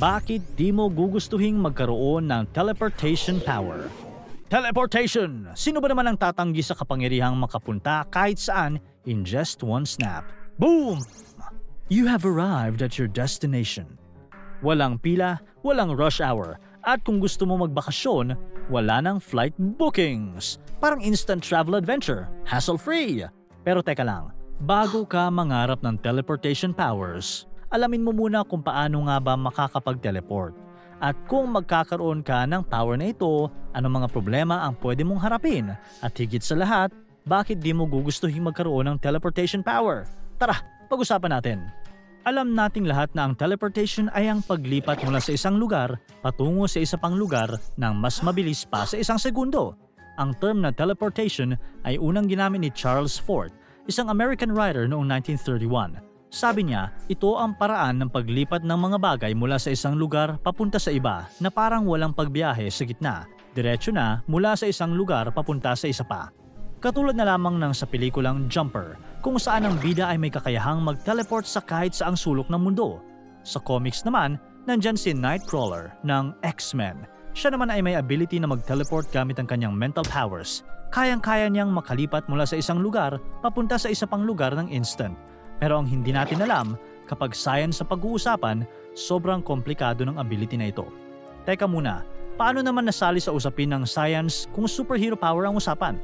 Bakit di mo gugustuhing magkaroon ng teleportation power? Teleportation! Sino ba naman ang tatanggi sa kapangyarihang makapunta kahit saan in just one snap? Boom! You have arrived at your destination. Walang pila, walang rush hour, at kung gusto mo magbakasyon, wala nang flight bookings. Parang instant travel adventure, hassle-free. Pero teka lang, bago ka mangarap ng teleportation powers, alamin mo muna kung paano nga ba makakapag-teleport. At kung magkakaroon ka ng power na ito, anong mga problema ang pwede mong harapin? At higit sa lahat, bakit di mo gugustuhin magkaroon ng teleportation power? Tara, pag-usapan natin. Alam nating lahat na ang teleportation ay ang paglipat mula sa isang lugar patungo sa isa pang lugar ng mas mabilis pa sa isang segundo. Ang term na teleportation ay unang ginamit ni Charles Fort, isang American writer noong 1931. Sabi niya, ito ang paraan ng paglipat ng mga bagay mula sa isang lugar papunta sa iba na parang walang pagbiyahe sa gitna. Diretso na mula sa isang lugar papunta sa isa pa. Katulad na lamang ng sa pelikulang Jumper, kung saan ang bida ay may kakayahang mag-teleport sa kahit saang sulok ng mundo. Sa comics naman, nandyan si Nightcrawler ng X-Men. Siya naman ay may ability na mag-teleport gamit ang kanyang mental powers. Kayang-kaya niyang makalipat mula sa isang lugar papunta sa isa pang lugar ng instant. Pero ang hindi natin alam, kapag science sa pag-uusapan, sobrang komplikado ng ability na ito. Teka muna, paano naman nasali sa usapin ng science kung superhero power ang usapan?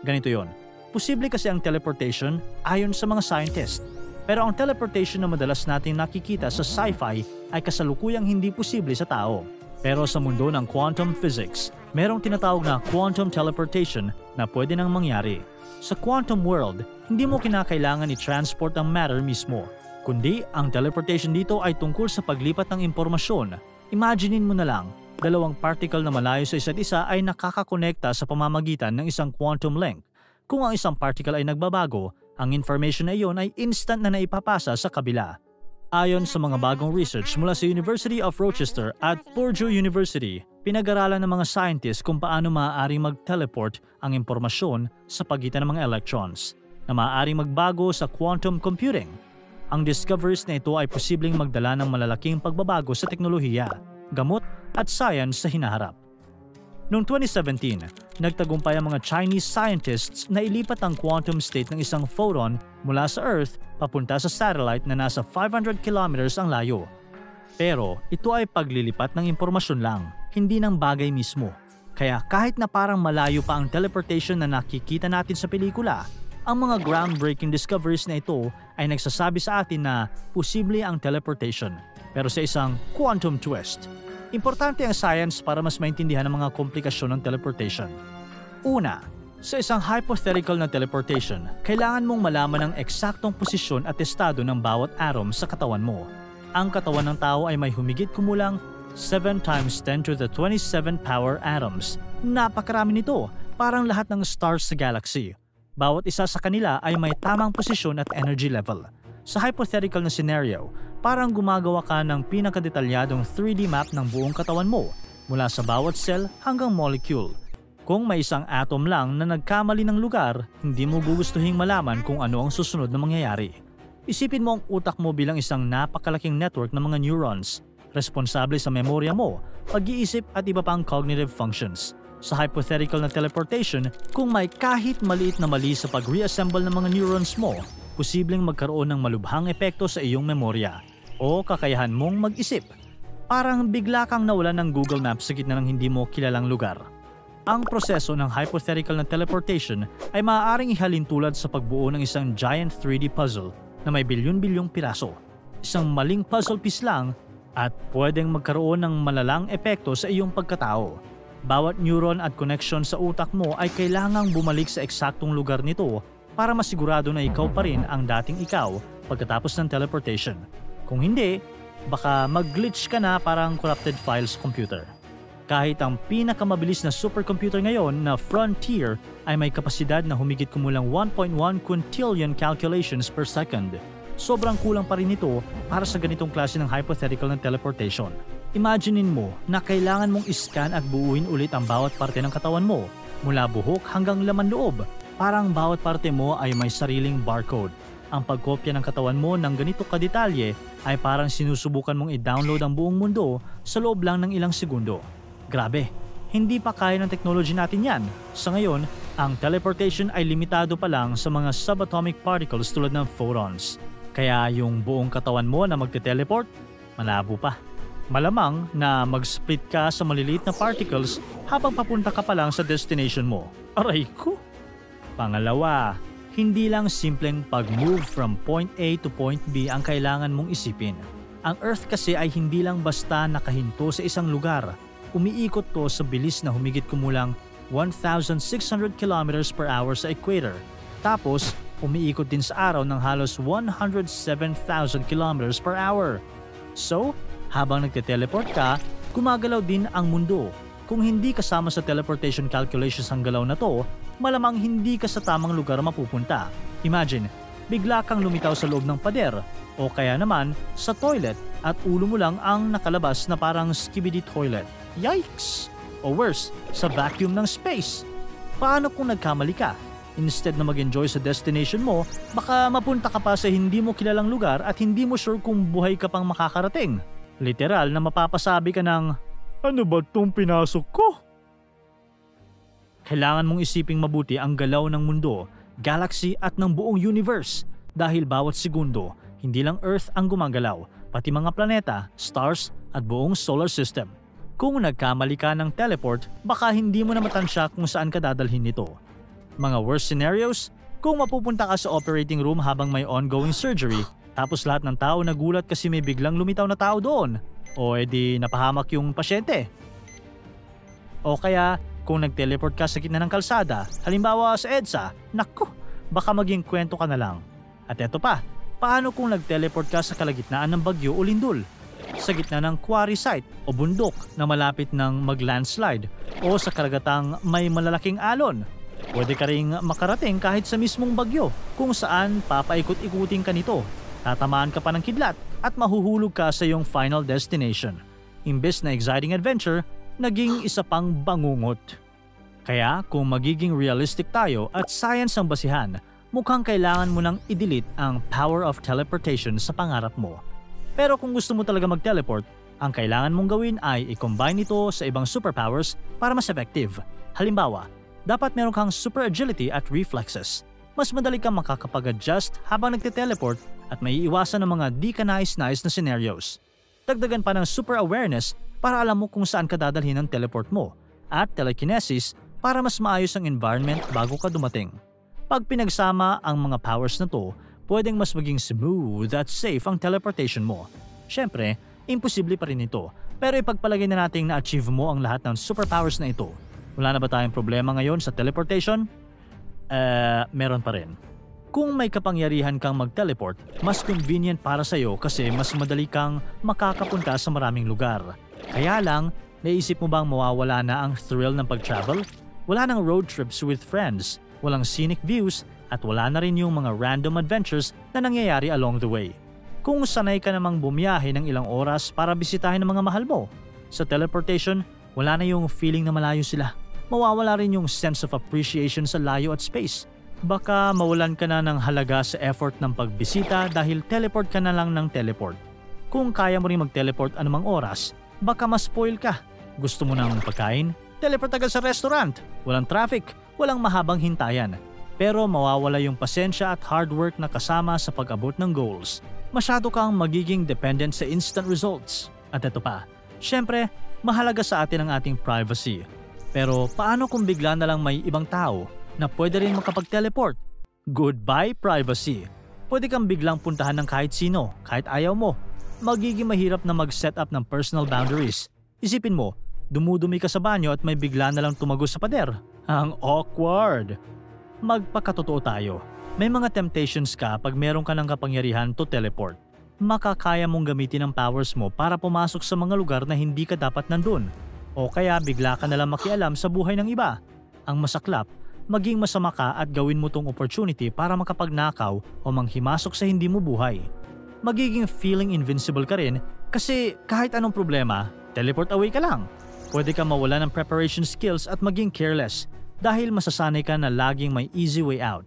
Ganito yon. Posible kasi ang teleportation ayon sa mga scientist. Pero ang teleportation na madalas nating nakikita sa sci-fi ay kasalukuyang hindi posible sa tao. Pero sa mundo ng quantum physics, merong tinatawag na quantum teleportation na pwede nang mangyari. Sa quantum world, hindi mo kinakailangan i-transport ang matter mismo, kundi ang teleportation dito ay tungkol sa paglipat ng impormasyon. Imaginein mo na lang, dalawang particle na malayo sa isa't isa ay nakakakonekta sa pamamagitan ng isang quantum link. Kung ang isang particle ay nagbabago, ang information na iyon ay instant na naipapasa sa kabila. Ayon sa mga bagong research mula sa University of Rochester at Purdue University, pinag-aralan ng mga scientists kung paano maaaring mag-teleport ang impormasyon sa pagitan ng mga electrons na maaaring magbago sa quantum computing. Ang discoveries na ito ay posibleng magdala ng malalaking pagbabago sa teknolohiya, gamot at science sa hinaharap. Noong 2017, nagtagumpay ang mga Chinese scientists na ilipat ang quantum state ng isang photon mula sa Earth papunta sa satellite na nasa 500 kilometers ang layo. Pero ito ay paglilipat ng impormasyon lang, hindi ng bagay mismo. Kaya kahit na parang malayo pa ang teleportation na nakikita natin sa pelikula, ang mga groundbreaking discoveries na ito ay nagsasabi sa atin na posible ang teleportation, pero sa isang quantum twist. Importante ang science para mas maintindihan ang mga komplikasyon ng teleportation. Una, sa isang hypothetical na teleportation, kailangan mong malaman ang eksaktong posisyon at estado ng bawat atom sa katawan mo. Ang katawan ng tao ay may humigit kumulang 7 times 10 to the 27 power atoms. Napakarami nito, parang lahat ng stars sa galaxy. Bawat isa sa kanila ay may tamang posisyon at energy level. Sa hypothetical na scenario, parang gumagawa ka ng pinakadetalyadong 3D map ng buong katawan mo, mula sa bawat cell hanggang molecule. Kung may isang atom lang na nagkamali ng lugar, hindi mo gugustuhin malaman kung ano ang susunod na mangyayari. Isipin mo ang utak mo bilang isang napakalaking network ng mga neurons, responsable sa memorya mo, pag-iisip at iba pang cognitive functions. Sa hypothetical na teleportation, kung may kahit maliit na mali sa pag-reassemble ng mga neurons mo, posibleng magkaroon ng malubhang epekto sa iyong memorya o kakayahan mong mag-isip. Parang bigla kang nawalan ng Google Maps sa gitna ng hindi mo kilalang lugar. Ang proseso ng hypothetical na teleportation ay maaaring ihalin tulad sa pagbuo ng isang giant 3D puzzle na may bilyon-bilyong piraso. Isang maling puzzle piece lang at pwedeng magkaroon ng malalang epekto sa iyong pagkatao. Bawat neuron at connection sa utak mo ay kailangang bumalik sa eksaktong lugar nito para masigurado na ikaw pa rin ang dating ikaw pagkatapos ng teleportation. Kung hindi, baka mag-glitch ka na parang corrupted files computer. Kahit ang pinakamabilis na supercomputer ngayon na Frontier ay may kapasidad na humigit kumulang 1.1 quintillion calculations per second, sobrang kulang pa rin ito para sa ganitong klase ng hypothetical na teleportation. Imaginein mo na kailangan mong iscan at buuin ulit ang bawat parte ng katawan mo, mula buhok hanggang laman loob. Parang bawat parte mo ay may sariling barcode. Ang pagkopya ng katawan mo ng ganito kadetalye ay parang sinusubukan mong i-download ang buong mundo sa loob lang ng ilang segundo. Grabe, hindi pa kaya ng technology natin yan. Sa ngayon, ang teleportation ay limitado pa lang sa mga subatomic particles tulad ng photons. Kaya yung buong katawan mo na magte-teleport, malabo pa. Malamang na mag-split ka sa maliliit na particles habang papunta ka pa lang sa destination mo. Aray ko! Pangalawa, hindi lang simpleng pag-move from point A to point B ang kailangan mong isipin. Ang Earth kasi ay hindi lang basta nakahinto sa isang lugar. Umiikot to sa bilis na humigit kumulang 1,600 kilometers per hour sa equator. Tapos, umiikot din sa araw ng halos 107,000 kilometers per hour. So, habang nagte-teleport ka, gumagalaw din ang mundo. Kung hindi kasama sa teleportation calculations ang galaw na to, malamang hindi ka sa tamang lugar mapupunta. Imagine, bigla kang lumitaw sa loob ng pader o kaya naman sa toilet at ulo mo lang ang nakalabas na parang skibidi toilet. Yikes! O worse, sa vacuum ng space. Paano kung nagkamali ka? Instead na mag-enjoy sa destination mo, baka mapunta ka pa sa hindi mo kilalang lugar at hindi mo sure kung buhay ka pang makakarating. Literal na mapapasabi ka ng, ano ba itong pinasok ko? Kailangan mong isiping mabuti ang galaw ng mundo, galaxy at ng buong universe dahil bawat segundo, hindi lang Earth ang gumagalaw, pati mga planeta, stars at buong solar system. Kung nagkamali ka ng teleport, baka hindi mo na matansya kung saan ka dadalhin nito. Mga worst scenarios, kung mapupunta ka sa operating room habang may ongoing surgery, tapos lahat ng tao nagulat kasi may biglang lumitaw na tao doon, o edi napahamak yung pasyente. O kaya, kung nag-teleport ka sa gitna ng kalsada, halimbawa sa EDSA, naku, baka maging kwento ka na lang. At eto pa, paano kung nag-teleport ka sa kalagitnaan ng bagyo o lindol? Sa gitna ng quarry site o bundok na malapit ng mag-landslide o sa karagatang may malalaking alon? Pwede ka ring makarating kahit sa mismong bagyo kung saan papaikot-ikutin ka nito. Tatamaan ka pa ng kidlat at mahuhulog ka sa iyong final destination. Imbes na exciting adventure, naging isa pang bangungot. Kaya kung magiging realistic tayo at science ang basihan, mukhang kailangan mo nang i-delete ang power of teleportation sa pangarap mo. Pero kung gusto mo talaga mag-teleport, ang kailangan mong gawin ay i-combine ito sa ibang superpowers para mas effective. Halimbawa, dapat meron kang super agility at reflexes. Mas madali kang makakapag-adjust habang nagte-teleport at may iwasan ng mga di ka nais-nais na scenarios. Dagdagan pa ng super awareness para alam mo kung saan ka dadalhin ang teleport mo at telekinesis para mas maayos ang environment bago ka dumating. Pag pinagsama ang mga powers na to, pwedeng mas maging smooth at safe ang teleportation mo. Siyempre, imposible pa rin ito, pero ipagpalagay na nating na-achieve mo ang lahat ng superpowers na ito. Wala na ba tayong problema ngayon sa teleportation? Meron pa rin. Kung may kapangyarihan kang mag-teleport, mas convenient para sa'yo kasi mas madali kang makakapunta sa maraming lugar. Kaya lang, naisip mo bang mawawala na ang thrill ng pag-travel? Wala nang road trips with friends, walang scenic views, at wala na rin yung mga random adventures na nangyayari along the way. Kung sanay ka namang bumiyahe ng ilang oras para bisitahin ang mga mahal mo, sa teleportation, wala na yung feeling na malayo sila. Mawawala rin yung sense of appreciation sa layo at space. Baka mawalan ka na ng halaga sa effort ng pagbisita dahil teleport ka na lang ng teleport. Kung kaya mo rin mag-teleport anumang oras, baka ma-spoil ka. Gusto mo ng pagkain? Teleport agad sa restaurant. Walang traffic, walang mahabang hintayan. Pero mawawala yung pasensya at hard work na kasama sa pag-abot ng goals. Masyado kang magiging dependent sa instant results. At ito pa, syempre, mahalaga sa atin ang ating privacy. Pero paano kung bigla na lang may ibang tao na pwede rin makapag-teleport? Goodbye privacy. Pwede kang biglang puntahan ng kahit sino, kahit ayaw mo. Magiging mahirap na mag-set up ng personal boundaries. Isipin mo, dumudumi ka sa banyo at may bigla na lang tumagos sa pader. Ang awkward. Magpakatotoo tayo. May mga temptations ka pag meron ka ng kapangyarihan to teleport. Makakaya mong gamitin ang powers mo para pumasok sa mga lugar na hindi ka dapat nandun. O kaya bigla ka nalang makialam sa buhay ng iba. Ang masaklap, maging masama ka at gawin mo tong opportunity para makapagnakaw o manghimasok sa hindi mo buhay. Magiging feeling invincible ka rin kasi kahit anong problema, teleport away ka lang. Pwede ka mawala ng preparation skills at maging careless dahil masasanay ka na laging may easy way out.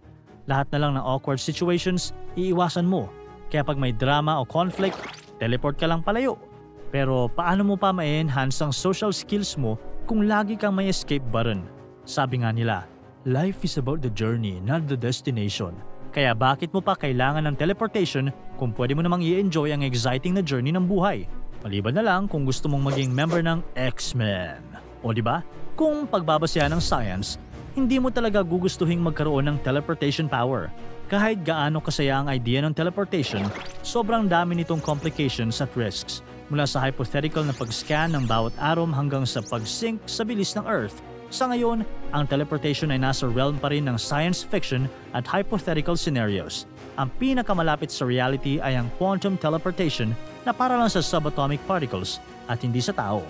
Lahat na lang ng awkward situations, iiwasan mo. Kaya pag may drama o conflict, teleport ka lang palayo. Pero paano mo pa ma-enhance ang social skills mo kung lagi kang may escape button? Sabi nga nila, life is about the journey, not the destination. Kaya bakit mo pa kailangan ng teleportation kung pwede mo namang i-enjoy ang exciting na journey ng buhay? Maliban na lang kung gusto mong maging member ng X-Men. O diba? Kung pagbabasehan ng science, hindi mo talaga gugustuhing magkaroon ng teleportation power. Kahit gaano kasaya ang idea ng teleportation, sobrang dami nitong complications at risks. Mula sa hypothetical na pag-scan ng bawat atom hanggang sa pag-sync sa bilis ng Earth. Sa ngayon, ang teleportation ay nasa realm pa rin ng science fiction at hypothetical scenarios. Ang pinakamalapit sa reality ay ang quantum teleportation na para lang sa subatomic particles at hindi sa tao.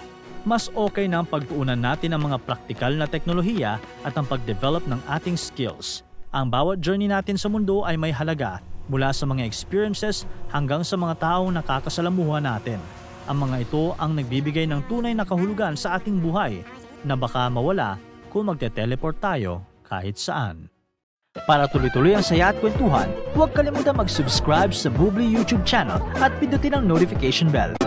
Mas okay na ang pagtuunan natin ng mga praktikal na teknolohiya at ang pag-develop ng ating skills. Ang bawat journey natin sa mundo ay may halaga mula sa mga experiences hanggang sa mga taong nakakasalamuha natin. Ang mga ito ang nagbibigay ng tunay na kahulugan sa ating buhay na baka mawala kung magte-teleport tayo kahit saan. Para tuloy-tuloy ang saya at kwentuhan, huwag kalimutan mag-subscribe sa Bubbly YouTube channel at pindutin ang notification bell.